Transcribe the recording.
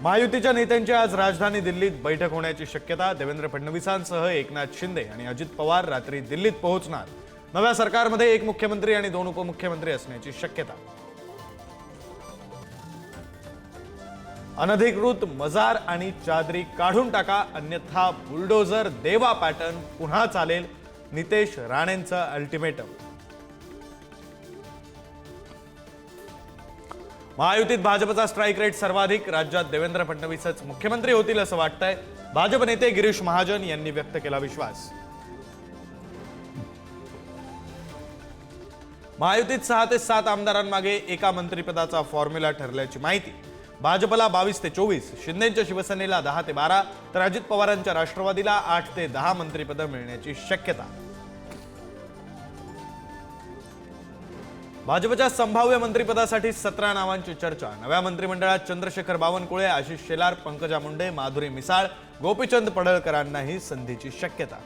महायुतीच्या नेत्यांची आज राजधानी दिल्लीत बैठक होण्याची शक्यता। देवेंद्र फडणवीसांसह एकनाथ शिंदे आणि अजित पवार रात्री दिल्लीत पोहोचणार। नव्या सरकारमध्ये एक मुख्यमंत्री आणि 2 उपमुख्यमंत्री असण्याची शक्यता। अनधिकृत मजार आणि चादरी काढून टाका, अन्यथा बुलडोझर देवा पॅटर्न पुन्हा चालेल, नितेश राणेंचं अल्टिमेटम। महायुतीत भाजपचा स्ट्राइक रेट सर्वाधिक, राज्यात देवेंद्र फडणवीसच मुख्यमंत्री होतील असं वाटतंय। भाजप नेते गिरीश महाजन यांनी व्यक्त केला विश्वास। महायुतीत 6 ते 7 आमदारांमागे एका मंत्रिपदाचा फॉर्म्युला ठरल्याची माहिती। भाजपला 22 ते 24, शिंदेच्या शिवसेनेला 10 ते 12, तर अजित पवारांच्या राष्ट्रवादीला 8 ते 10 मंत्रिपदं मिळण्याची शक्यता। भाजपच्या संभाव्य मंत्रिपदासाठी 17 नावांची चर्चा। नव्या मंत्रिमंडळात चंद्रशेखर बावनकुळे, आशिष शेलार, पंकजा मुंडे, माधुरी मिसाळ, गोपीचंद पडळकरांनाही संधीची शक्यता।